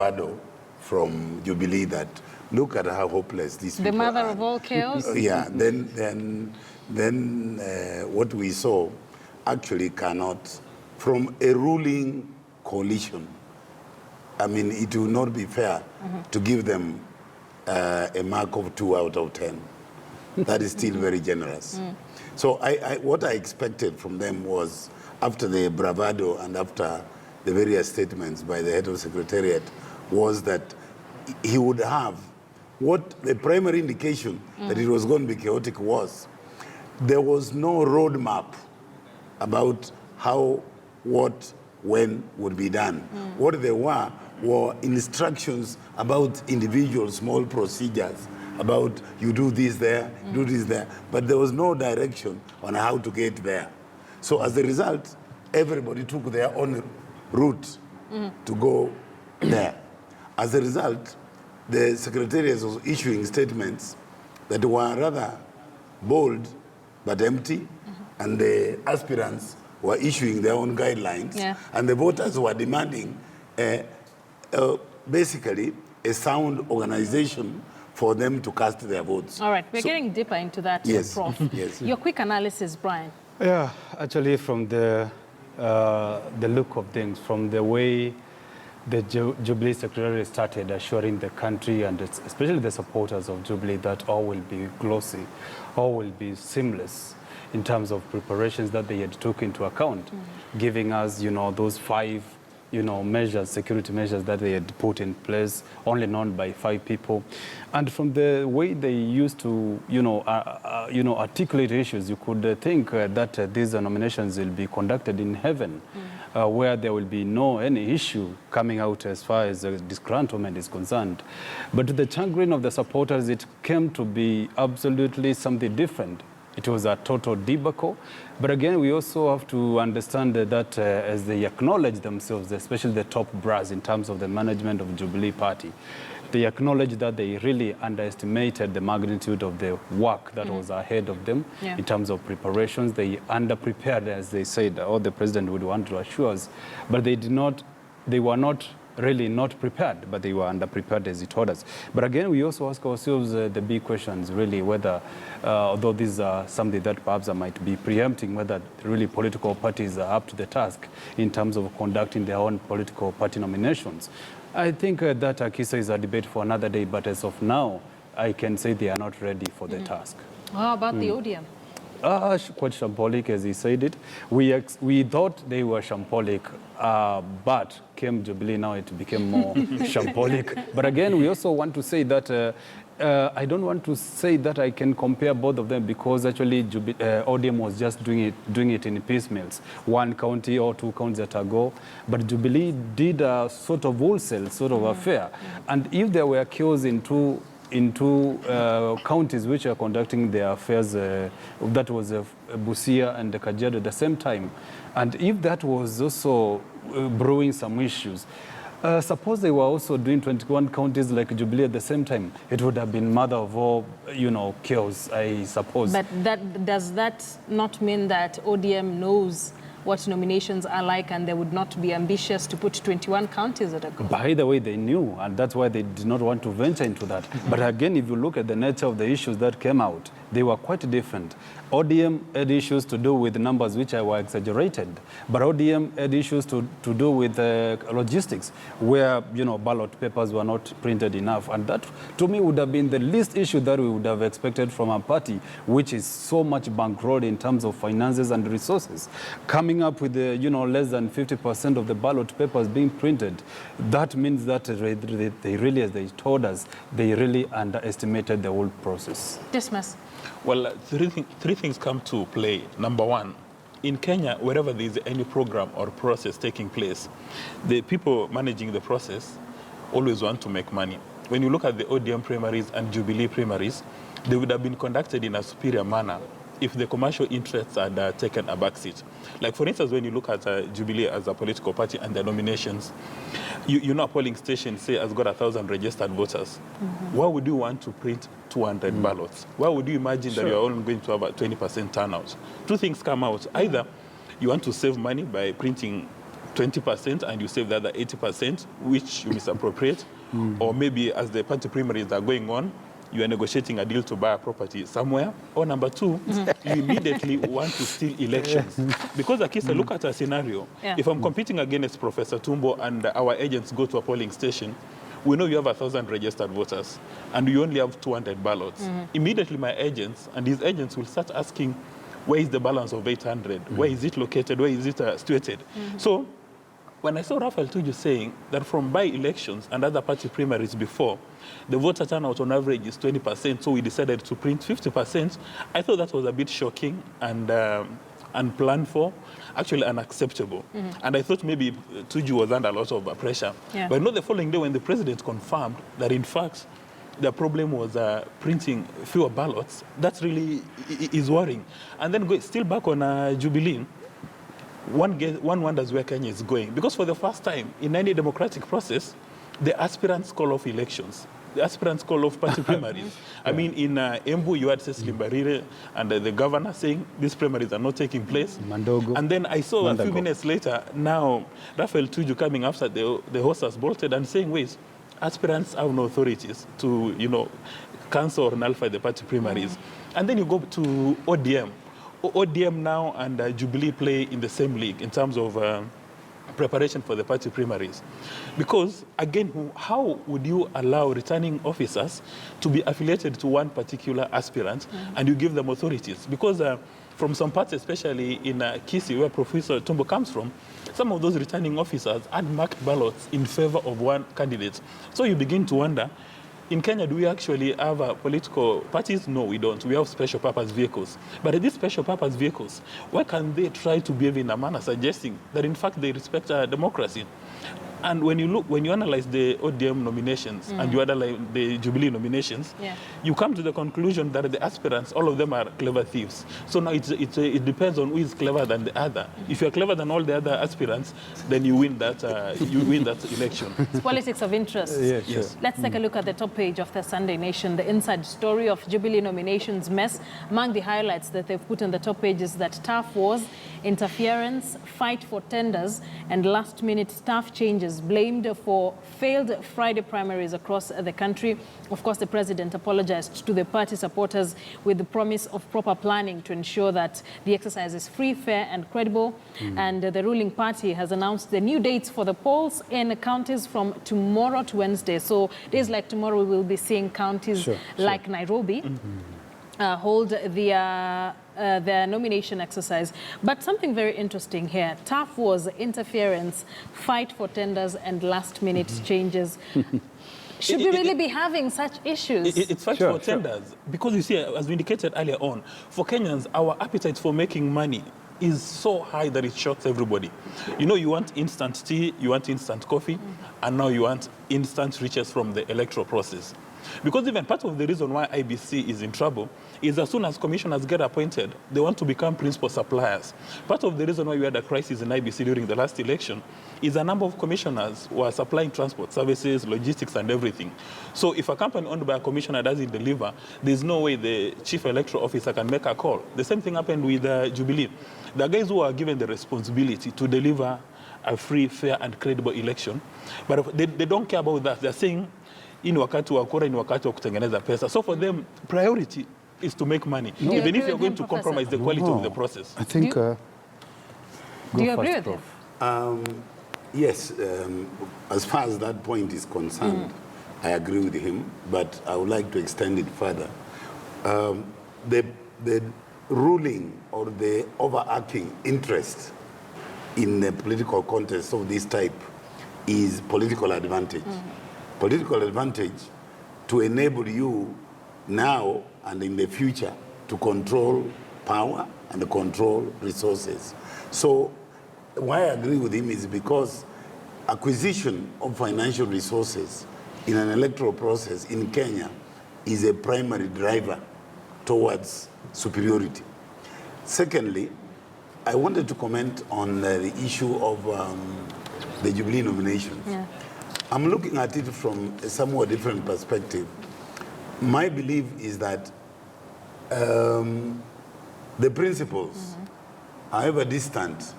bravado from Jubilee that look at how hopeless these people are. The mother of all chaos? Yeah, then what we saw actually cannot, from a ruling coalition, I mean, it will not be fair to give them a mark of 2 out of 10. That is still very generous. So what I expected from them was, after the bravado and after the various statements by the head of secretariat, was that he would have what the primary indication that it was going to be chaotic was. There was no roadmap about how, what, when would be done. What there were instructions about individual small procedures, about you do this there, do this there, but there was no direction on how to get there. So as a result, everybody took their own route to go there. As a result, the secretariat was issuing statements that were rather bold but empty, and the aspirants were issuing their own guidelines, and the voters were demanding basically a sound organization for them to cast their votes. All right, we're getting deeper into that, Prof. Yes. Your quick analysis, Brian. Yeah, actually from the look of things, from the way the Jubilee Secretariat started assuring the country and especially the supporters of Jubilee that all will be glossy, all will be seamless in terms of preparations that they had took into account, giving us, those 5, measures, security measures that they had put in place, only known by 5 people. And from the way they used to, articulate issues, you could think that these nominations will be conducted in heaven, where there will be any issue coming out as far as disgruntlement is concerned. But to the chagrin of the supporters, it came to be absolutely something different. It was a total debacle. But again, we also have to understand that as they acknowledge themselves, especially the top brass in terms of the management of Jubilee Party, they acknowledge that they really underestimated the magnitude of the work that was ahead of them in terms of preparations. They underprepared, as they said, or the president would want to assure us, but they were not really not prepared, but they were underprepared, as he told us. But again, we also ask ourselves the big questions, really, whether, although these are something that perhaps I might be preempting, whether really political parties are up to the task in terms of conducting their own political party nominations. I think that Akisa is a debate for another day, but as of now, I can say they are not ready for the task. How about the ODM? Quite shambolic, as he said it. We thought they were shambolic, but came Jubilee, now it became more shambolic. But again, we also want to say that I don't want to say that I can compare both of them, because actually ODM was just doing it in piecemeals, 1 county or 2 counties at a go. But Jubilee did a sort of wholesale sort of affair. And if there were chaos in two counties which are conducting their affairs, that was Busia and Kajiado at the same time, and if that was also brewing some issues, suppose they were also doing 21 counties like Jubilee at the same time, it would have been mother of all, chaos, I suppose. But does that not mean that ODM knows what nominations are like, and they would not be ambitious to put 21 counties at a go? By the way, they knew, and that's why they did not want to venture into that. But again, if you look at the nature of the issues that came out, they were quite different. ODM had issues to do with numbers which were exaggerated, but ODM had issues to do with logistics, where ballot papers were not printed enough, and that to me would have been the least issue that we would have expected from a party which is so much bankrolled in terms of finances and resources. Coming up with less than 50% of the ballot papers being printed, that means that they really, as they told us, they really underestimated the whole process. Dismiss. Well, three things come to play. Number one, in Kenya, wherever there is any program or process taking place, the people managing the process always want to make money. When you look at the ODM primaries and Jubilee primaries, they would have been conducted in a superior manner if the commercial interests had taken a backseat. Like, for instance, when you look at Jubilee as a political party and their nominations, a polling station, say, has got 1,000 registered voters. Why would you want to print 200 ballots? Why would you imagine that you're only going to have a 20% turnout? 2 things come out. Either you want to save money by printing 20% and you save the other 80%, which you misappropriate, or maybe as the party primaries are going on, you are negotiating a deal to buy a property somewhere, or number two, you immediately want to steal elections. Because Akisa, look at a scenario. Yeah. If I'm competing against Professor Tumbo and our agents go to a polling station, we know you have 1,000 registered voters and you only have 200 ballots. Immediately my agents and his agents will start asking, where is the balance of 800? Where is it located? Where is it situated? So when I saw Raphael Tuju saying that from by-elections and other party primaries before, the voter turnout on average is 20%, so we decided to print 50%, I thought that was a bit shocking and unplanned for, actually unacceptable. And I thought maybe Tuju was under a lot of pressure. Yeah. But not the following day when the president confirmed that in fact the problem was printing fewer ballots, that really is worrying. And then still back on Jubilee, one wonders where Kenya is going. Because for the first time in any democratic process, the aspirants call off elections. The aspirants call off party primaries. I mean, in Embu, you had Cecily Mbarire and the governor saying these primaries are not taking place. Mandogo. And then I saw a few Mandago. minutes later, now Raphael Tuju coming after the horse has bolted and saying, wait, aspirants have no authorities to, cancel or nullify the party primaries. And then you go to ODM. ODM now and Jubilee play in the same league in terms of preparation for the party primaries. Because, again, how would you allow returning officers to be affiliated to one particular aspirant and you give them authorities? Because from some parts, especially in Kisii, where Professor Tumbo comes from, some of those returning officers had marked ballots in favor of one candidate. So you begin to wonder, in Kenya, do we actually have political parties? No, we don't. We have special purpose vehicles. But these special purpose vehicles, why can they try to behave in a manner suggesting that, in fact, they respect democracy? And when you analyze the ODM nominations and you analyze the Jubilee nominations, you come to the conclusion that the aspirants, all of them are clever thieves. So now it depends on who is clever than the other. If you're clever than all the other aspirants, then you win that election. It's politics of interest. Yeah, sure. Yes. Let's take a look at the top page of the Sunday Nation. The inside story of Jubilee nominations mess. Among the highlights that they've put on the top page is that tough wars, interference, fight for tenders, and last-minute staff changes blamed for failed Friday primaries across the country. Of course, the president apologized to the party supporters with the promise of proper planning to ensure that the exercise is free, fair, and credible. And the ruling party has announced the new dates for the polls in counties from tomorrow to Wednesday. So days like tomorrow, we will be seeing counties like Nairobi hold their nomination exercise. But something very interesting here. Tough wars, interference, fight for tenders, and last-minute changes. Should we really be having such issues? It's fight for tenders. Because you see, as we indicated earlier on, for Kenyans, our appetite for making money is so high that it shocks everybody. You want instant tea, you want instant coffee, and now you want instant riches from the electoral process. Because even part of the reason why IBC is in trouble is as soon as commissioners get appointed, they want to become principal suppliers. Part of the reason why we had a crisis in IBC during the last election is a number of commissioners who are supplying transport services, logistics, and everything. So if a company owned by a commissioner doesn't deliver, there's no way the chief electoral officer can make a call. The same thing happened with Jubilee. The guys who are given the responsibility to deliver a free, fair, and credible election, but they don't care about that. They're saying, in wakati wa kura, in wakati wa kutengeneza pesa. So for them, priority is to make money, even if you're going to compromise the quality of the process. I think. Do you agree with him? Yes, as far as that point is concerned, I agree with him, but I would like to extend it further. The ruling or the overarching interest in the political contest of this type is political advantage. Political advantage to enable you now and in the future to control power and control resources. So why I agree with him is because acquisition of financial resources in an electoral process in Kenya is a primary driver towards superiority. Secondly, I wanted to comment on the issue of the Jubilee nominations. I'm looking at it from a somewhat different perspective. My belief is that the principles, however distant,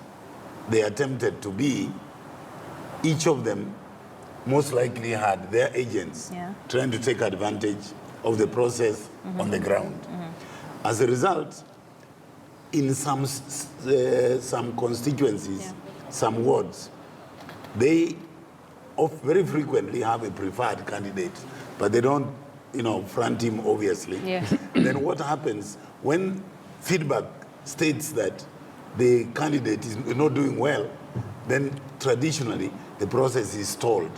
they attempted to be, each of them most likely had their agents trying to take advantage of the process on the ground. As a result, in some constituencies, some wards, they very frequently have a preferred candidate, but they don't, front him, obviously. Then what happens when feedback states that the candidate is not doing well, then traditionally the process is stalled,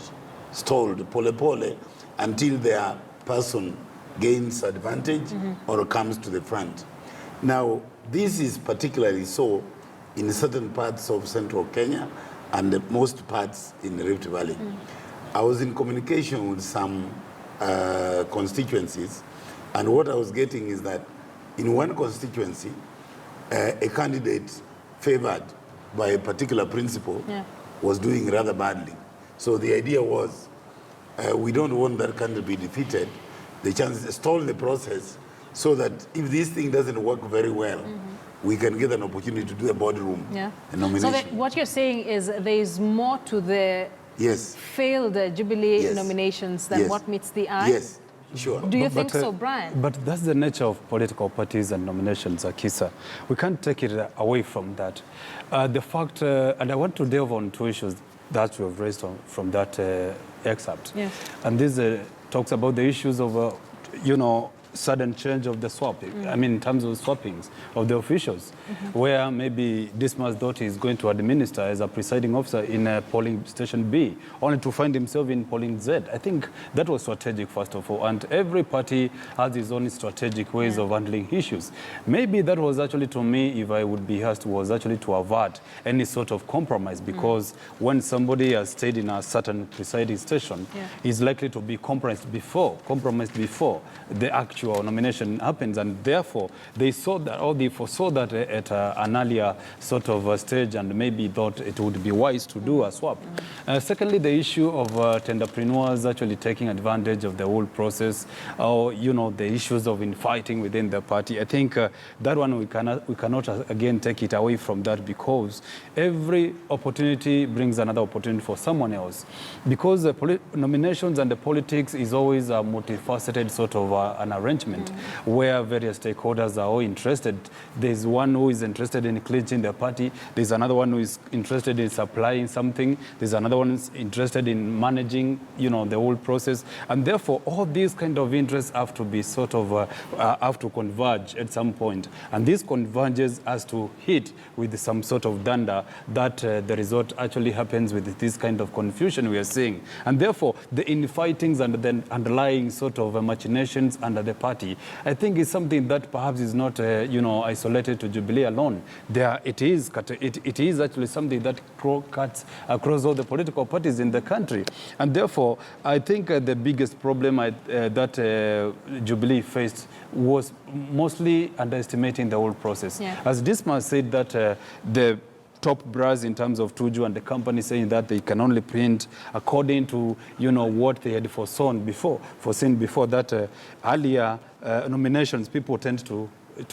pole, until their person gains advantage or comes to the front. Now, this is particularly so in certain parts of central Kenya and most parts in the Rift Valley. I was in communication with some constituencies, and what I was getting is that in one constituency, a candidate favored by a particular principle was doing rather badly. So the idea was, we don't want that candidate to be defeated. The chance stall the process so that if this thing doesn't work very well, we can get an opportunity to do a boardroom nomination. So what you're saying is there is more to the failed Jubilee nominations than what meets the eye? Yes, sure. Do you think so, Brian? But that's the nature of political parties and nominations, Akisa. We can't take it away from that. The fact, and I want to delve on two issues that you have raised from that excerpt. Yes. And this talks about the issues of, sudden change of the swap. I mean, in terms of swappings of the officials, where maybe Dismas Doti is going to administer as a presiding officer in a polling station B, only to find himself in polling Z. I think that was strategic, first of all, and every party has its own strategic ways of handling issues. Maybe that was actually, to me, if I would be asked, was actually to avert any sort of compromise, because when somebody has stayed in a certain presiding station, is likely to be compromised before the actual nomination happens, and therefore they saw that, or they foresaw that at an earlier sort of stage, and maybe thought it would be wise to do a swap. Secondly, the issue of tenderpreneurs actually taking advantage of the whole process, or the issues of infighting within the party. I think that one we cannot again take it away from that, because every opportunity brings another opportunity for someone else, because the nominations and the politics is always a multifaceted sort of an arrangement where various stakeholders are all interested. There's one who is interested in clinching the party. There's another one who is interested in supplying something. There's another one who's interested in managing, the whole process. And therefore, all these kind of interests have to be sort of, have to converge at some point. And this converges has to hit with some sort of dander that the result actually happens with this kind of confusion we are seeing. And therefore, the infightings and the underlying sort of machinations under the party, I think is something that perhaps is not, isolated to Jubilee alone. It is actually something that cuts across all the political parties in the country. And therefore, I think the biggest problem that Jubilee faced was mostly underestimating the whole process. As Dismas said that the top brass in terms of Tuju and the company saying that they can only print according to what they had foreseen before that earlier nominations, people tend to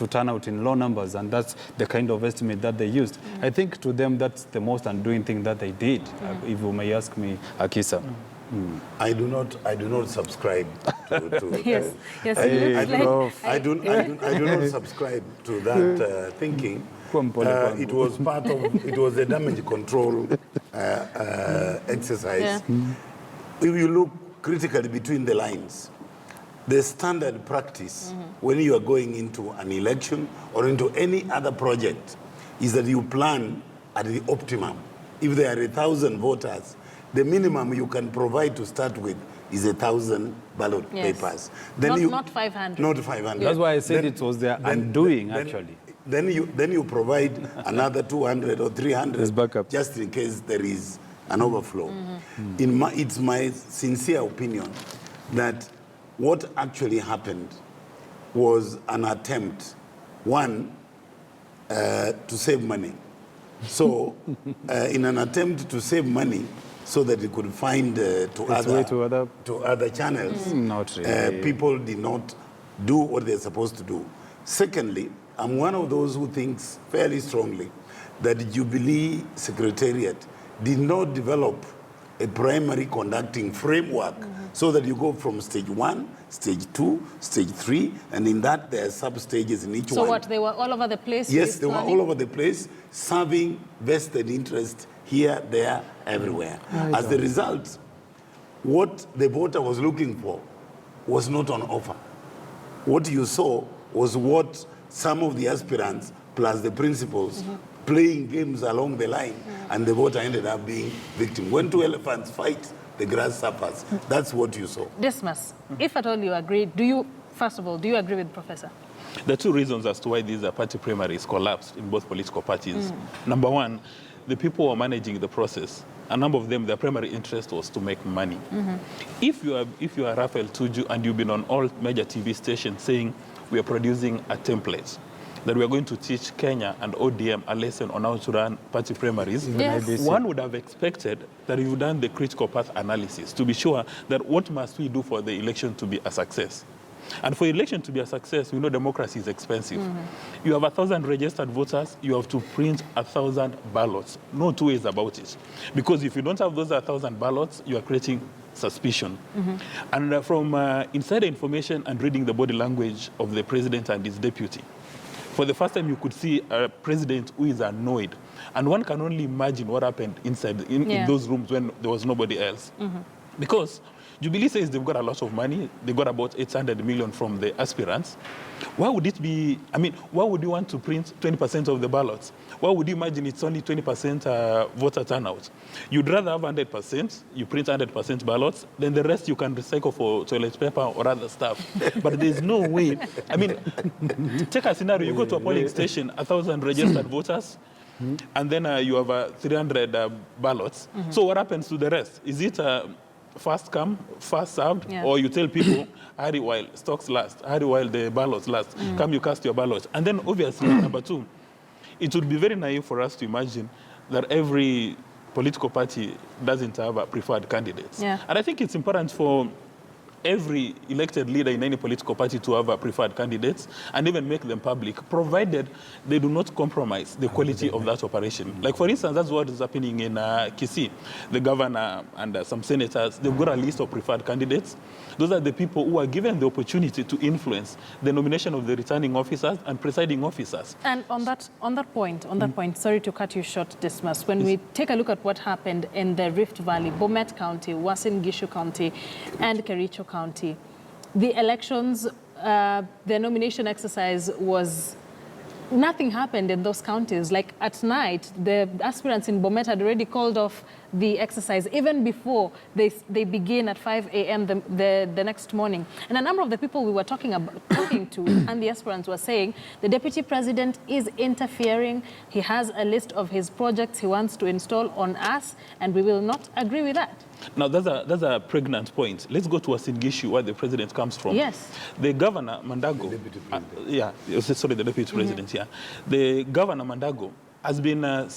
turn out in low numbers, and that's the kind of estimate that they used. I think to them that's the most undoing thing that they did, if you may ask me, Akisa. I do not subscribe to yes, I do not subscribe to that thinking. It was a damage control exercise. If you look critically between the lines, the standard practice when you are going into an election or into any other project is that you plan at the optimum. If there are 1,000 voters, the minimum you can provide to start with is 1,000 ballot papers. Then not 500. Not 500. That's why I said it was their undoing, actually. Then you provide another 200 or 300 just in case there is an overflow. It's my sincere opinion that what actually happened was an attempt, one, to save money. So in an attempt to save money so that it could find to other channels, not really. People did not do what they're supposed to do. Secondly, I'm one of those who thinks fairly strongly that the Jubilee Secretariat did not develop a primary conducting framework so that you go from stage 1, stage 2, stage 3, and in that there are sub-stages in each one. So what, they were all over the place? Yes, they were all over the place, serving vested interest here, there, everywhere. As the result, what the voter was looking for was not on offer. What you saw was what some of the aspirants plus the principals playing games along the line, and the voter ended up being victim. When two elephants fight, the grass suffers. That's what you saw. Dismas, if at all you agree, first of all, do you agree with Professor? There are two reasons as to why these party primaries collapsed in both political parties. Number one, the people who are managing the process, a number of them, their primary interest was to make money. If you are Raphael Tuju and you've been on all major TV stations saying we are producing a template, that we are going to teach Kenya and ODM a lesson on how to run party primaries, Yes. one would have expected that you've done the critical path analysis to be sure that what must we do for the election to be a success. And for election to be a success, we know democracy is expensive. You have 1,000 registered voters, you have to print 1,000 ballots. No two ways about it. Because if you don't have those 1,000 ballots, you are creating suspicion. And from insider information and reading the body language of the president and his deputy, for the first time you could see a president who is annoyed. And one can only imagine what happened inside in those rooms when there was nobody else. Because Jubilee says they've got a lot of money. They got about 800 million from the aspirants. Why would it be, why would you want to print 20% of the ballots? Why would you imagine it's only 20% voter turnout? You'd rather have 100%, you print 100% ballots, then the rest you can recycle for toilet paper or other stuff. But there's no way. Take a scenario, you go to a polling station, 1,000 registered voters, and then you have 300 ballots. So what happens to the rest? Is it fast come, fast served, or you tell people, hurry while stocks last, hurry while the ballots last, come you cast your ballot. And then obviously, number two, it would be very naive for us to imagine that every political party doesn't have a preferred candidates. And I think it's important for every elected leader in any political party to have a preferred candidates and even make them public, provided they do not compromise the quality of that operation. Like, for instance, that's what is happening in Kisii. The governor and some senators, they've got a list of preferred candidates. Those are the people who are given the opportunity to influence the nomination of the returning officers and presiding officers. And on that point, sorry to cut you short, Dismas, when we take a look at what happened in the Rift Valley, Bomet County, Uasin Gishu County, and Kericho County, the elections, the nomination exercise was, nothing happened in those counties. Like at night, the aspirants in Bomet had already called off the exercise even before they begin at 5 a.m. the next morning. And a number of the people we were talking to and the aspirants were saying the deputy president is interfering. He has a list of his projects he wants to install on us, and we will not agree with that. Now, that's a pregnant point. Let's go to Uasin Gishu, where the president comes from. Yes. The governor, Mandago. The deputy president. The deputy president, The governor, Mandago, has been a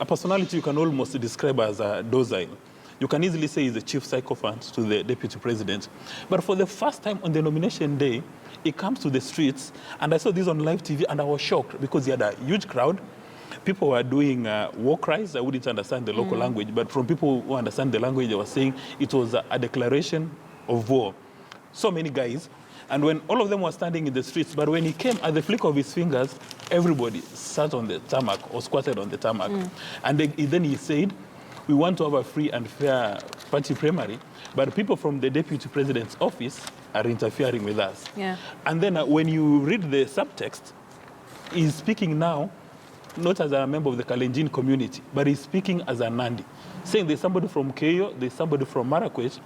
personality you can almost describe as docile. You can easily say he's the chief sycophant to the deputy president. But for the first time on the nomination day, he comes to the streets, and I saw this on live TV, and I was shocked because he had a huge crowd. People were doing war cries. I wouldn't understand the local language, but from people who understand the language, they were saying it was a declaration of war. So many guys. And when all of them were standing in the streets, but when he came, at the flick of his fingers, everybody sat on the tarmac or squatted on the tarmac. And then he said, we want to have a free and fair party primary, but people from the deputy president's office are interfering with us. And then when you read the subtext, he's speaking now not as a member of the Kalenjin community, but he's speaking as a Nandi, saying there's somebody from Keyo, there's somebody from Marakwet,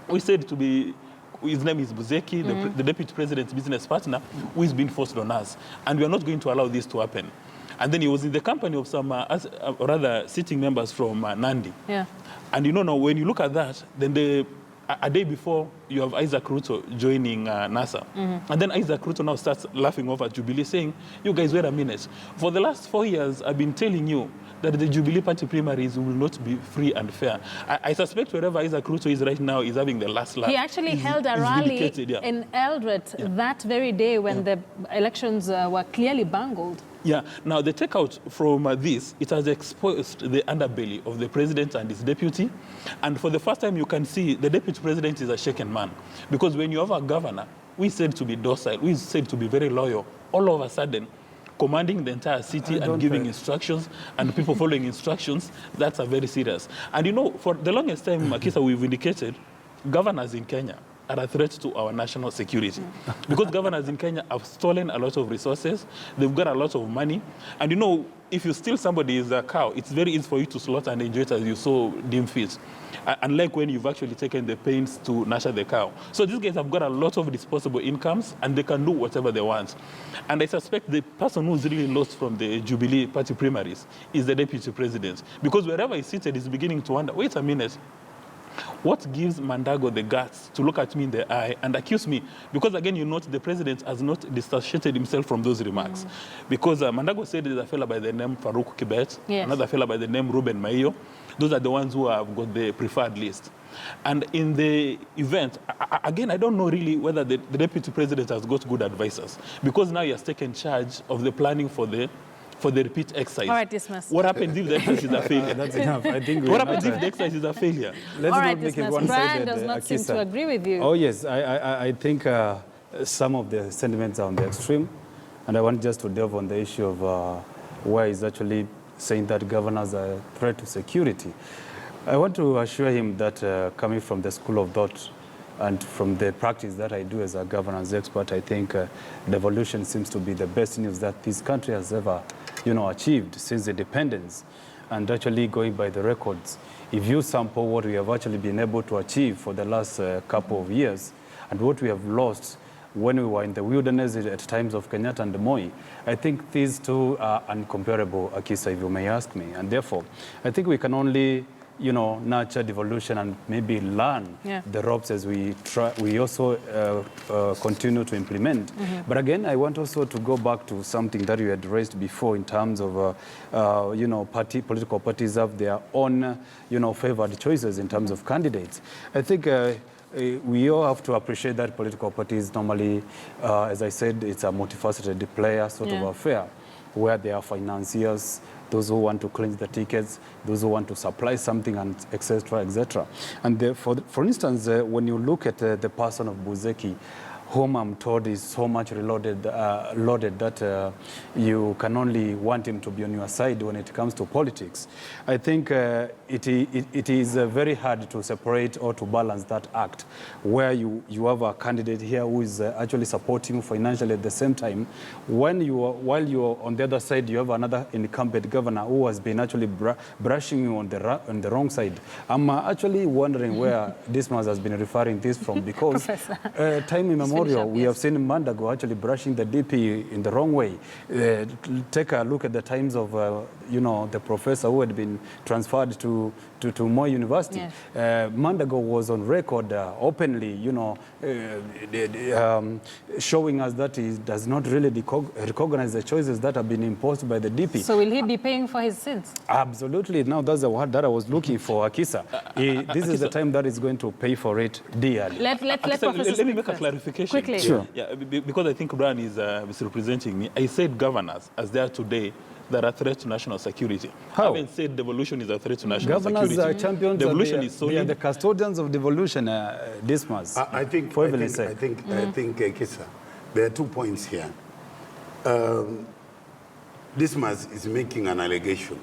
who said to be, his name is Buzeki, the deputy president's business partner, who is being forced on us. And we are not going to allow this to happen. And then he was in the company of some rather sitting members from Nandi. And now when you look at that, then the a day before, you have Isaac Ruto joining NASA. And then Isaac Ruto now starts laughing off at Jubilee, saying, you guys, wait a minute. For the last 4 years, I've been telling you that the Jubilee Party primaries will not be free and fair. I suspect wherever Isaac Ruto is right now is having the last laugh. He actually held a rally in Eldoret that very day when the elections were clearly bungled. Yeah. Now, the takeout from this, it has exposed the underbelly of the president and his deputy. And for the first time, you can see the deputy president is a shaken man. Because when you have a governor, we said to be docile, we said to be very loyal, all of a sudden, commanding the entire city and giving instructions and people following instructions, that's a very serious. And you know, for the longest time, Makisa, we've indicated governors in Kenya are a threat to our national security. Because governors in Kenya have stolen a lot of resources, they've got a lot of money, and you know, if you steal somebody's cow, it's very easy for you to slaughter and enjoy it as you so deem fit. Unlike when you've actually taken the pains to nurture the cow. So these guys have got a lot of disposable incomes, and they can do whatever they want. And I suspect the person who's really lost from the Jubilee Party primaries is the deputy president. Because wherever he's seated, he's beginning to wonder, wait a minute, what gives Mandago the guts to look at me in the eye and accuse me? Because again, you note the president has not disassociated himself from those remarks. Because Mandago said there's a fellow by the name Farouk Kibet, another fellow by the name Ruben Maio. Those are the ones who have got the preferred list. And in the event, again, I don't know really whether the deputy president has got good advisors. Because now he has taken charge of the planning for the repeat exercise. All right, Dismas. What happens if the exercise is a failure? That's enough. I think What happens if the exercise is a failure? Let's All not right, make it Dismas. one-sided. Brian does not seem Akisa. to agree with you. Oh, yes. I think some of the sentiments are on the extreme. And I want just to delve on the issue of where he's actually saying that governors are a threat to security. I want to assure him that coming from the school of thought and from the practice that I do as a governance expert, I think devolution seems to be the best news that this country has ever achieved since independence. And actually going by the records, if you sample what we have actually been able to achieve for the last couple of years and what we have lost when we were in the wilderness at times of Kenyatta and Moi, I think these two are uncomparable, Akisa, if you may ask me. And therefore, I think we can only nurture devolution and maybe learn the ropes as we try. We also continue to implement. But again, I want also to go back to something that you had raised before in terms of, political parties have their own, favored choices in terms of candidates. I think we all have to appreciate that political parties normally, as I said, it's a multifaceted player sort of affair, where there are financiers, those who want to clinch the tickets, those who want to supply something, and et cetera, et cetera. And for instance, when you look at the person of Buzeki, whom I'm told is so much loaded that you can only want him to be on your side when it comes to politics. I think it is very hard to separate or to balance that act, where you have a candidate here who is actually supporting you financially at the same time, while you're on the other side, you have another incumbent governor who has been actually brushing you on the wrong side. I'm actually wondering where Dismas has been referring this from, because time immemorial, we have seen Mandago actually brushing the DP in the wrong way. Take a look at the times of, the professor who had been transferred to Moi University. Mandago was on record openly, showing us that he does not really recognize the choices that have been imposed by the DP. So will he be paying for his sins? Absolutely. Now that's the word that I was looking for, Akisa. This is the time that is going to pay for it dearly. Let me make a clarification. Quickly. Sure. Yeah, because I think Brian is misrepresenting me. I said governors, as they are today, that are a threat to national security. How? I haven't said devolution is a threat to national Governors security. are champions. Devolution is solid. They are the custodians of devolution, Dismas. I think, Kisa, there are 2 points here. Dismas is making an allegation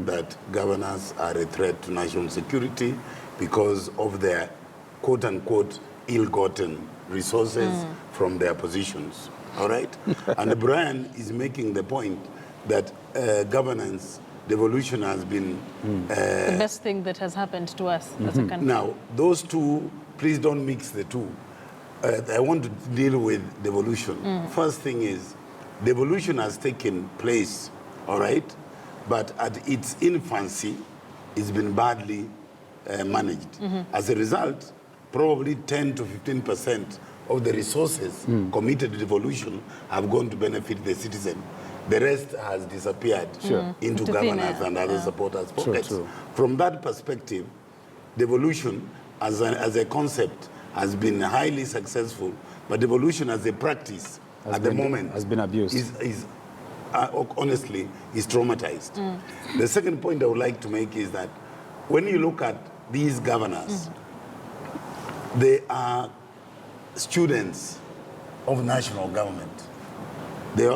that governors are a threat to national security because of their quote-unquote ill-gotten resources from their positions, all right? And Brian is making the point that governance, devolution has been... the best thing that has happened to us as a country. Now, those two, please don't mix the two. I want to deal with devolution. First thing is, devolution has taken place, all right? But at its infancy, it's been badly managed. As a result, probably 10 to 15% of the resources committed to devolution have gone to benefit the citizen. The rest has disappeared into governors and other supporters' pockets. True. From that perspective, devolution as a concept has been highly successful, but devolution as a practice at the moment has been abused. Is honestly is traumatized. The second point I would like to make is that when you look at these governors, they are students of national government.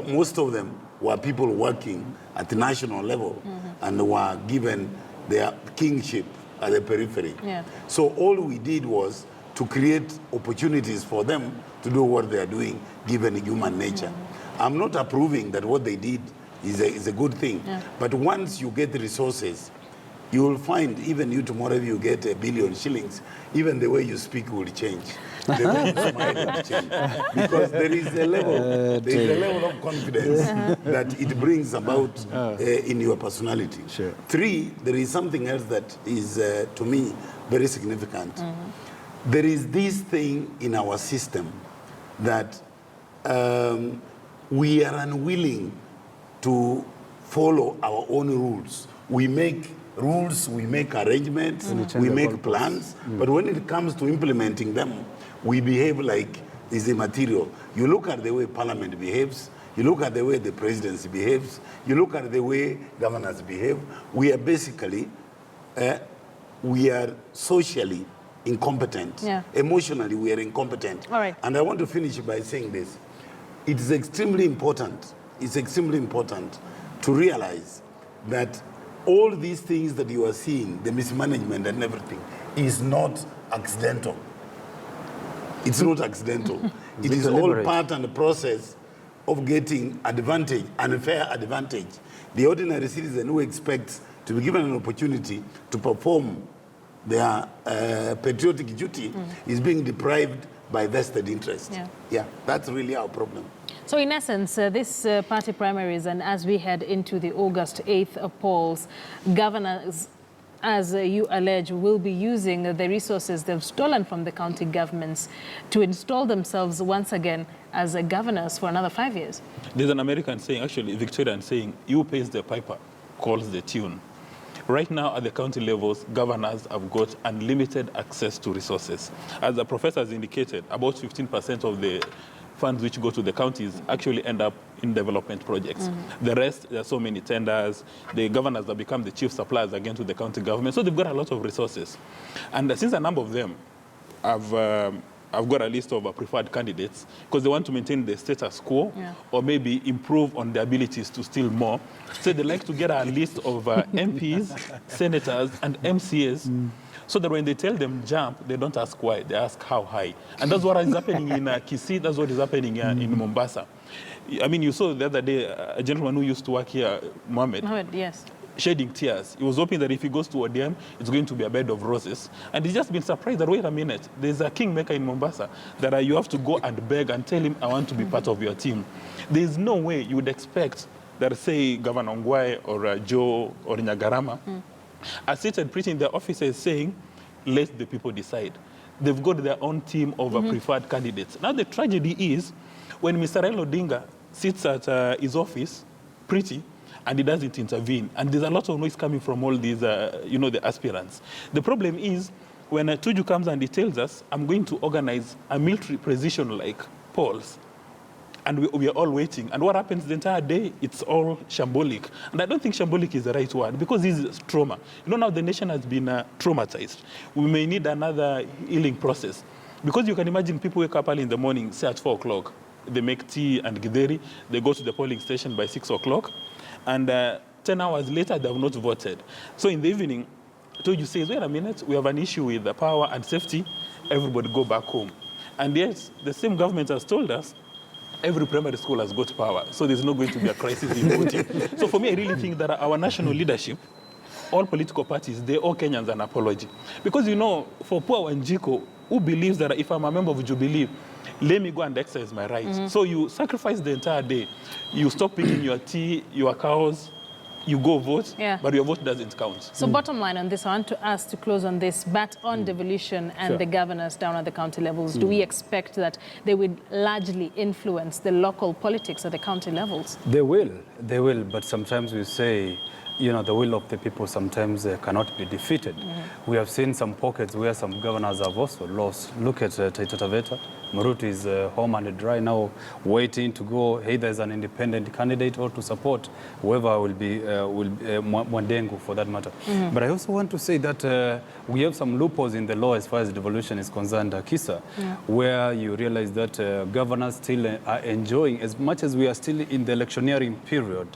Most of them were people working at the national level and were given their kingship at the periphery. Yeah. So all we did was to create opportunities for them to do what they are doing, given human nature. I'm not approving that what they did is a good thing, but once you get the resources, you will find, even you tomorrow, if you get 1 billion shillings, even the way you speak will change. The way you smile will change. Because there is a level of confidence that it brings about in your personality. Sure. 3, there is something else that is, to me, very significant. There is this thing in our system that we are unwilling to follow our own rules. We make rules, we make arrangements, we make plans, but when it comes to implementing them, we behave like it's immaterial. You look at the way Parliament behaves, you look at the way the presidency behaves, you look at the way governors behave, we are basically, we are socially incompetent. Emotionally, we are incompetent. All right. And I want to finish by saying this. It is extremely important, to realize that all these things that you are seeing, the mismanagement and everything, is not accidental. It's not accidental. It is all part and process of getting advantage, unfair advantage. The ordinary citizen who expects to be given an opportunity to perform their patriotic duty is being deprived by vested interest. Yeah, that's really our problem. So in essence, this party primaries, and as we head into the August 8th polls, governors, as you allege, will be using the resources they've stolen from the county governments to install themselves once again as governors for another 5 years. There's an American saying, actually Victorian saying, "You pays the piper, calls the tune." Right now, at the county levels, governors have got unlimited access to resources. As the professor has indicated, about 15% of the funds which go to the counties actually end up in development projects. The rest, there are so many tenders. The governors have become the chief suppliers again to the county government. So they've got a lot of resources. And since a number of them I've got a list of preferred candidates because they want to maintain the status quo or maybe improve on their abilities to steal more. So they like to get a list of MPs, senators, and MCAs so that when they tell them jump, they don't ask why, they ask how high. And that's what is happening in Kisii, that's what is happening in Mombasa. I mean, you saw the other day a gentleman who used to work here, Mohammed, yes, shedding tears. He was hoping that if he goes to ODM, it's going to be a bed of roses. And he's just been surprised that, wait a minute, there's a kingmaker in Mombasa that you have to go and beg and tell him, I want to be part of your team. There's no way you would expect that, say, Governor Ongwae or Joe or Nyagarama are seated preaching in their offices saying, let the people decide. They've got their own team of preferred candidates. Now, the tragedy is when Mr. Raila Odinga sits at his office, pretty, and he doesn't intervene. And there's a lot of noise coming from all these, the aspirants. The problem is when Tuju comes and he tells us, I'm going to organize a military precision-like polls. And we are all waiting. And what happens the entire day? It's all shambolic. And I don't think shambolic is the right word because this is trauma. Now the nation has been traumatized. We may need another healing process. Because you can imagine people wake up early in the morning, say at 4 o'clock. They make tea and githeri. They go to the polling station by 6 o'clock. And 10 hours later, they have not voted. So in the evening, Tuju says, wait a minute, we have an issue with the power and safety. Everybody go back home. And yet, the same government has told us every primary school has got power, so there's not going to be a crisis in voting. So for me, I really think that our national leadership, all political parties, they owe Kenyans an apology. Because, for poor Wanjiko, who believes that if I'm a member of Jubilee, let me go and exercise my rights. So you sacrifice the entire day. You stop picking your tea, your cows, you go vote, Yeah. but your vote doesn't count. So bottom line on this, I want to ask to close on this, but on devolution and Sure. the governors down at the county levels, do we expect that they would largely influence the local politics at the county levels? They will, but sometimes we say, you know, the will of the people sometimes cannot be defeated. We have seen some pockets where some governors have also lost. Look at Taita Taveta. Maruti is home and dry now, waiting to go either as an independent candidate or to support whoever will be Mwandengu for that matter. But I also want to say that we have some loopholes in the law as far as devolution is concerned, Kisa, where you realize that governors still are enjoying, as much as we are still in the electioneering period,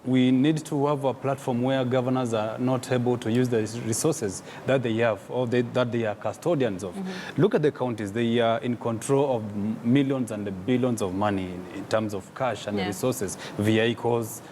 we need to have a platform where governors are not able to use the resources that they have or that they are custodians of. Look at the counties. They are in control of millions and billions of money in terms of cash and resources, vehicles,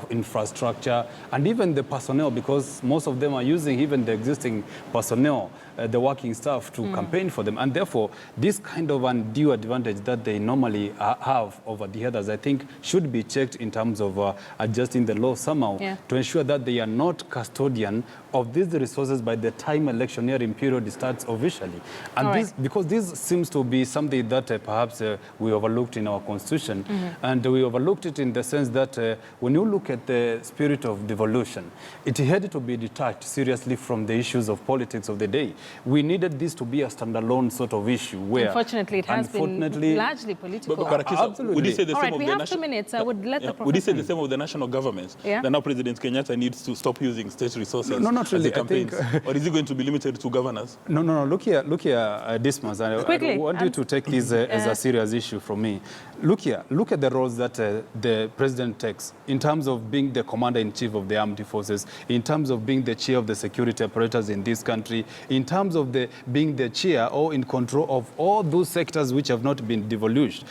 infrastructure, and even the personnel, because most of them are using even the existing personnel, the working staff, to campaign for them. And therefore, this kind of undue advantage that they normally have over the others, I think, should be checked in terms of adjusting the law somehow to ensure that they are not custodian of these resources by the time electioneering period starts officially. And because this seems to be something that perhaps we overlooked in our constitution, and we overlooked it in the sense that when you look at the spirit of devolution, it had to be detached seriously from the issues of politics of the day. We needed this to be a standalone sort of issue where... Unfortunately, it has been largely political. But Akisa, would you say the All same right, of we the have 2 minutes. I would let the professor... Would you say the same of the national governments? Yeah. That now President Kenyatta needs to stop using state resources No, not really. as he campaigns? Or is it going to be limited to governors? No. Look here, Dismas. I want you to take this as a serious issue from me. Look here. Look at the roles that the president takes in terms of being the commander-in-chief of the armed forces, in terms of being the chair of the security apparatus in this country, in terms of being the chair or in control of all those sectors which have not been devolved.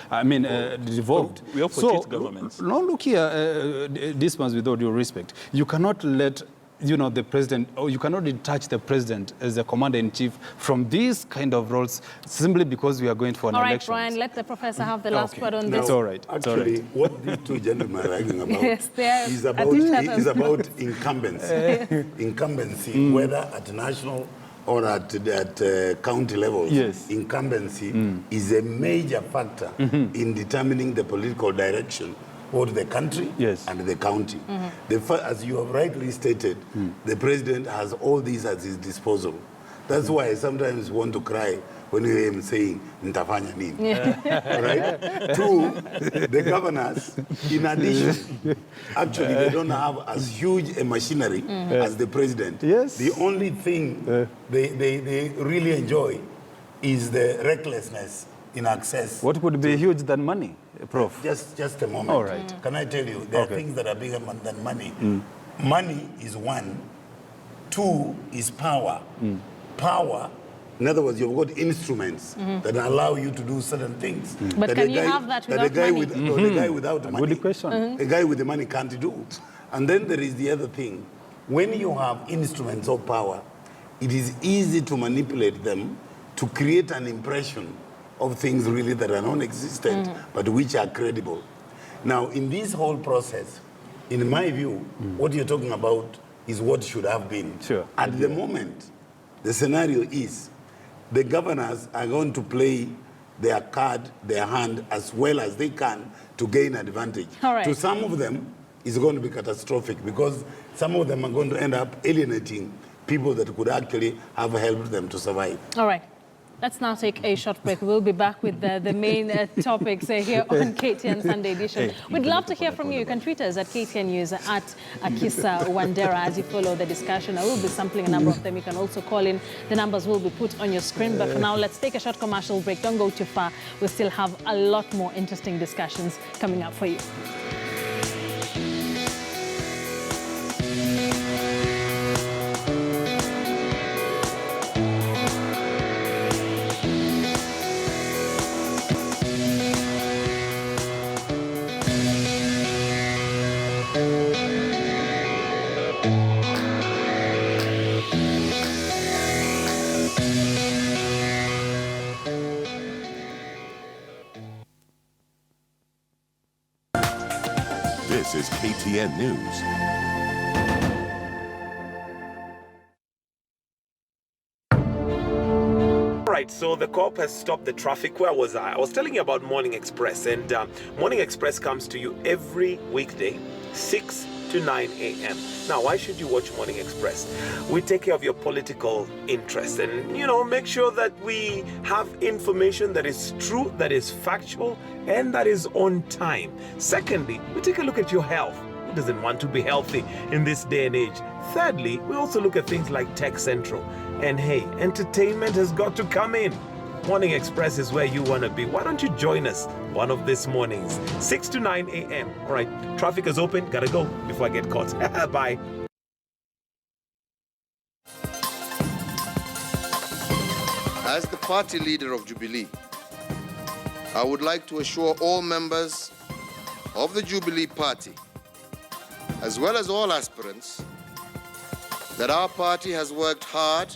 Devolved. We have state governments. No, look here, Dismas, with all due respect, you cannot let the president, or you cannot detach the president as the commander-in-chief from these kind of roles simply because we are going for an election. All right, Brian, let the professor have the last word on this. It's all right. Actually, what these two gentlemen are arguing about is about incumbency. Incumbency, whether at national or at county levels. Yes. Incumbency is a major factor in determining the political direction both the country and the county. As you have rightly stated, the president has all these at his disposal. That's why I sometimes want to cry when you hear him saying, "Nitafanya nini?" Right? Two, the governors, in addition, actually they don't have as huge a machinery as the president. Yes. The only thing they really enjoy is the recklessness in access. What could be huge than money, Prof? Just a moment. All right. Can I tell you, there are things that are bigger than money. Money is one. Two is power. Power, in other words, you've got instruments that allow you to do certain things. But can you have that without money? The guy without money, Good question. the guy with the money can't do. And then there is the other thing. When you have instruments of power, it is easy to manipulate them to create an impression of things really that are non-existent, but which are credible. Now, in this whole process, in my view, what you're talking about is what should have been. Sure. At the moment, the scenario is the governors are going to play their card, their hand, as well as they can to gain advantage. All right. To some of them, it's going to be catastrophic because some of them are going to end up alienating people that could actually have helped them to survive. All right. Let's now take a short break. We'll be back with the main topics here on KTN Sunday Edition. We'd love to hear from you. You can tweet us at KTN News, at Akisa Wandera as you follow the discussion. I will be sampling a number of them. You can also call in. The numbers will be put on your screen. But for now, let's take a short commercial break. Don't go too far. We still have a lot more interesting discussions coming up for you. This is KTN News. Right, so the COP has stopped the traffic. Where was I? I was telling you about Morning Express, and Morning Express comes to you every weekday, 6 to 9 a.m. Now, why should you watch Morning Express? We take care of your political interests and, make sure that we have information that is true, that is factual, and that is on time. Secondly, we take a look at your health. Who doesn't want to be healthy in this day and age? Thirdly, we also look at things like Tech Central. And hey, entertainment has got to come in. Morning Express is where you want to be. Why don't you join us one of these mornings, 6 to 9 a.m. All right, traffic is open. Gotta go before I get caught. Bye. As the party leader of Jubilee, I would like to assure all members of the Jubilee Party, as well as all aspirants, that our party has worked hard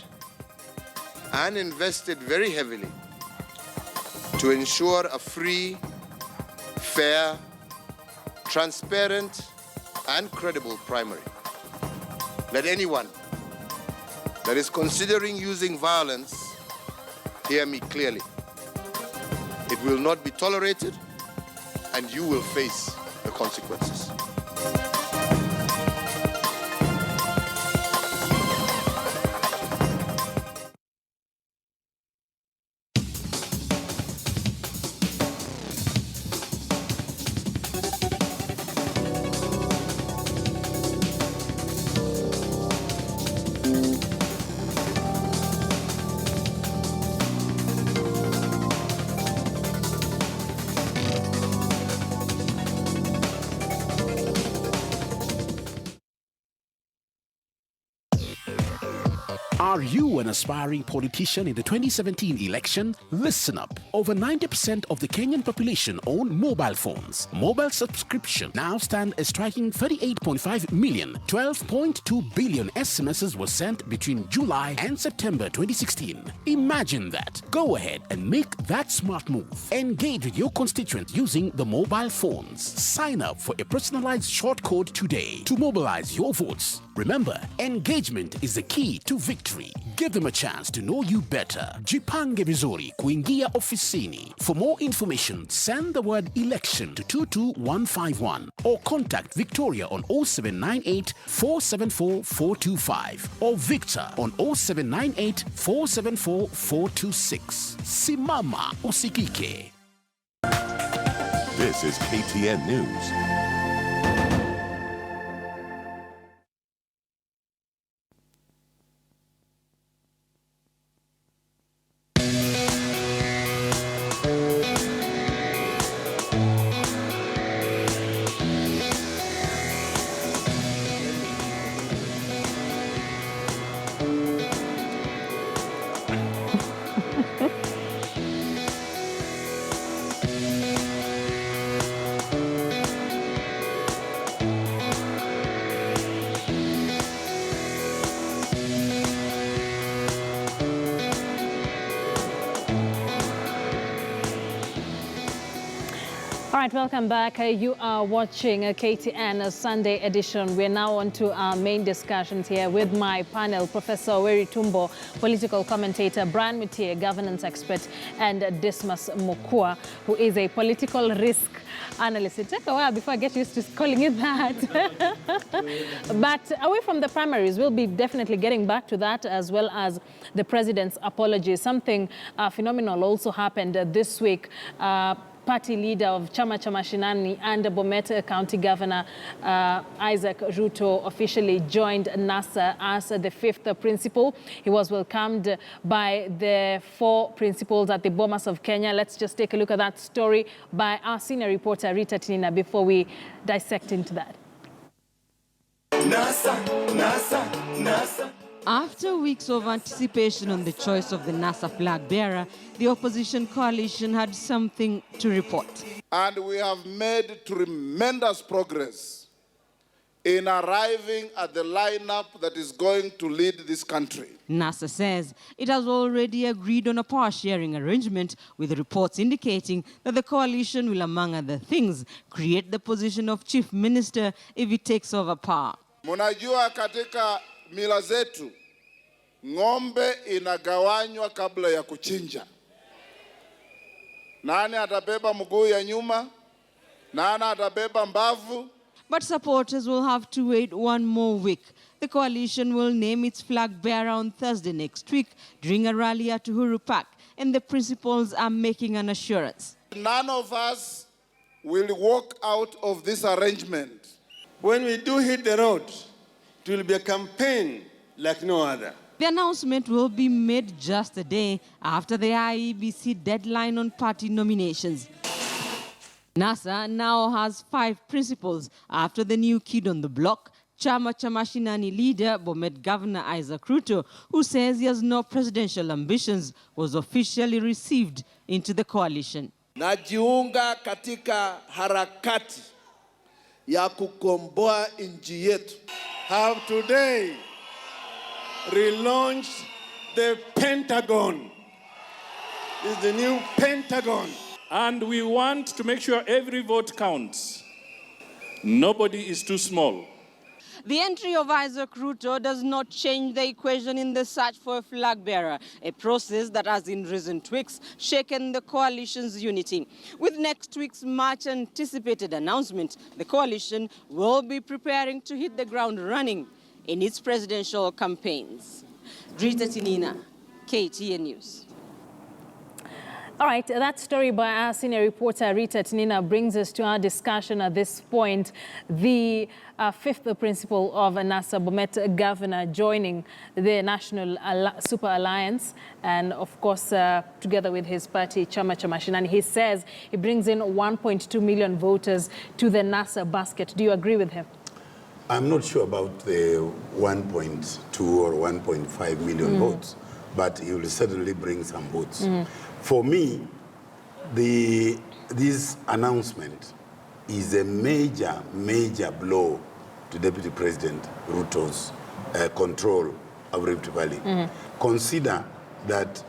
and invested very heavily to ensure a free, fair, transparent, and credible primary. Let anyone that is considering using violence hear me clearly. It will not be tolerated, and you will face the consequences. Are you an aspiring politician in the 2017 election? Listen up. Over 90% of the Kenyan population own mobile phones. Mobile subscription now stand a striking 38.5 million. 12.2 billion SMSs were sent between July and September 2016. Imagine that. Go ahead and make that smart move. Engage with your constituents using the mobile phones. Sign up for a personalized short code today to mobilize your votes. Remember, engagement is the key to victory. Give them a chance to know you better. Jipange vizuri kuingia ofisini. For more information, send the word election to 22151 or contact Victoria on 0798 474 425 or Victor on 0798 474 426. Simama usikike. This is KTN News. All right, welcome back. You are watching KTN Sunday edition. We're now on to our main discussions here with my panel, Professor Weri Tumbo, political commentator, Brian Mutie, governance expert, and Dismas Mokua, who is a political risk analyst. It took a while before I get used to calling it that. But away from the primaries, we'll be definitely getting back to that, as well as the president's apology. Something phenomenal also happened this week. Party leader of Chama Cha Mashinani and Bomet County Governor Isaac Ruto officially joined NASA as the fifth principal. He was welcomed by the four principals at the Bomas of Kenya. Let's just take a look at that story by our senior reporter Rita Tinina before we dissect into that. NASA, NASA, NASA. After weeks of anticipation on the choice of the NASA flag bearer, the opposition coalition had something to report. And we have made tremendous progress in arriving at the lineup that is going to lead this country. NASA says it has already agreed on a power-sharing arrangement, with reports indicating that the coalition will, among other things, create the position of chief minister if it takes over power. Munajua katika mila zetu, ng'ombe inagawanywa kabla ya kuchinja. Nani atabeba mguu ya nyuma? Nani atabeba mbavu? But supporters will have to wait one more week. The coalition will name its flag bearer on Thursday next week during a rally at Uhuru Park, and the principals are making an assurance. None of us will walk out of this arrangement. When we do hit the road, it will be a campaign like no other. The announcement will be made just a day after the IEBC deadline on party nominations. NASA now has 5 principals after the new kid on the block, Chama cha Mashinani leader, Bomet Governor Isaac Ruto, who says he has no presidential ambitions, was officially received into the coalition. Najiunga katika harakati ya kukomboa nchi yetu. Have today relaunched the Pentagon. It's the new Pentagon. And we want to make sure every vote counts. Nobody is too small. The entry of Isaac Ruto does not change the equation in the search for a flag bearer, a process that has in recent weeks shaken the coalition's unity. With next week's much anticipated announcement, the coalition will be preparing to hit the ground running in its presidential campaigns. Rita Tinina, KTN News. All right, that story by our senior reporter Rita Tinina brings us to our discussion at this point. The fifth principal of NASA, Bomet Governor, joining the National Super Alliance, and of course, together with his party, Chama cha Mashinani. He says he brings in 1.2 million voters to the NASA basket. Do you agree with him? I'm not sure about the 1.2 or 1.5 million votes, but he will certainly bring some votes. For me, this announcement is a major, major blow to Deputy President Ruto's control of Rift Valley. Consider that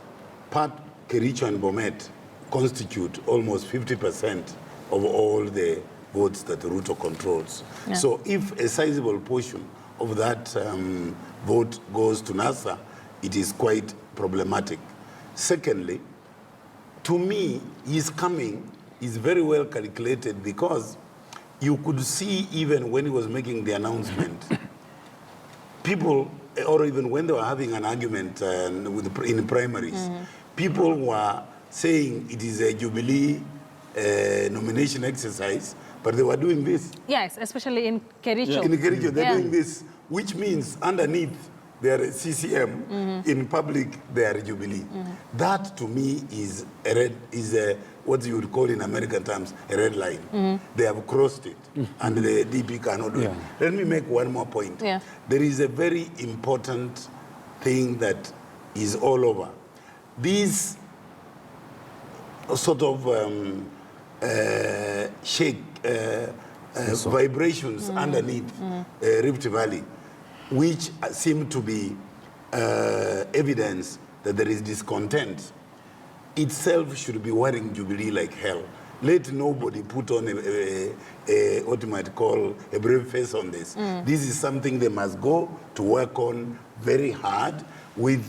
Pat, Kericho and Bomet constitute almost 50% of all the votes that Ruto controls. Yeah. So if a sizable portion of that vote goes to NASA, it is quite problematic. Secondly, to me, his coming is very well calculated, because you could see even when he was making the announcement, people, or even when they were having an argument in primaries, people were saying it is a Jubilee nomination exercise, but they were doing this. Yes, especially in Kericho. In Kericho, they're doing this, which means underneath they are CCM, in public they are Jubilee. That to me is a red, what you would call in American terms a red line. They have crossed it, and the DP cannot do it. Let me make one more point. There is a very important thing that is all over. These sort of vibrations underneath Rift Valley, which seem to be evidence that there is discontent, itself should be worrying Jubilee like hell. Let nobody put on what you might call a brave face on this. This is something they must go to work on very hard, with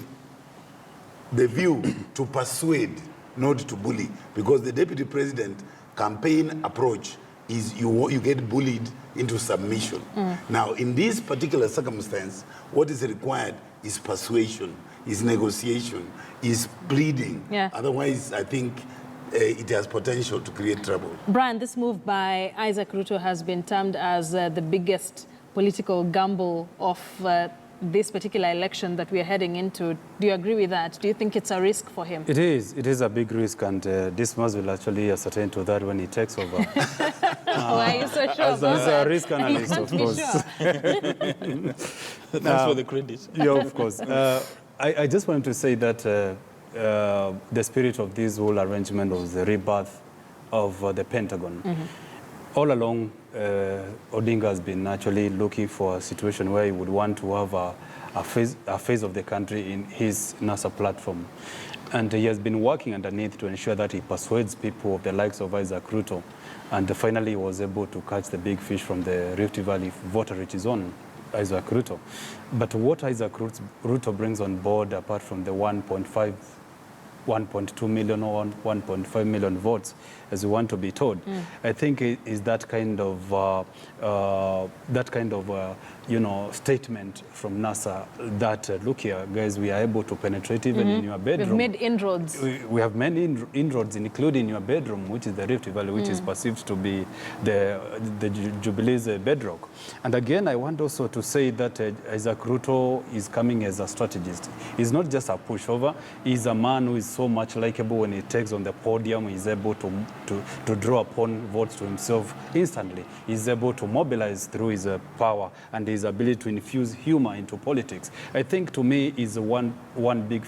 the view to persuade, not to bully. Because the Deputy President campaign approach is you get bullied into submission. Now, in this particular circumstance, what is required is persuasion, is negotiation, is pleading. Otherwise, I think it has potential to create trouble. Brian, this move by Isaac Ruto has been termed as the biggest political gamble of this particular election that we are heading into. Do you agree with that? Do you think it's a risk for him? It is. It is a big risk, and Dismas will actually ascertain to that when he takes over. Why are you so sure about that? As a risk analyst, of course. Thanks for the credit. Yeah, of course. I just wanted to say that the spirit of this whole arrangement was the rebirth of the Pentagon. all along, Odinga has been actually looking for a situation where he would want to have a phase of the country in his NASA platform. And he has been working underneath to ensure that he persuades people of the likes of Isaac Ruto. And finally, he was able to catch the big fish from the Rift Valley voter-rich zone, Isaac Ruto. But what Isaac Ruto brings on board, apart from the 1.2 million or 1.5 million votes, as we want to be told, I think it is that kind of statement from NASA that look here, guys, we are able to penetrate even in your bedroom. We've made inroads. We have many inroads, including your bedroom, which is the Rift Valley, which is perceived to be the Jubilee's bedrock. And again, I want also to say that Isaac Ruto is coming as a strategist. He's not just a pushover. He's a man who is so much likable when he takes on the podium. He's able to draw upon votes to himself instantly. He's able to mobilize through his power and his ability to infuse humor into politics. I think, to me, is one big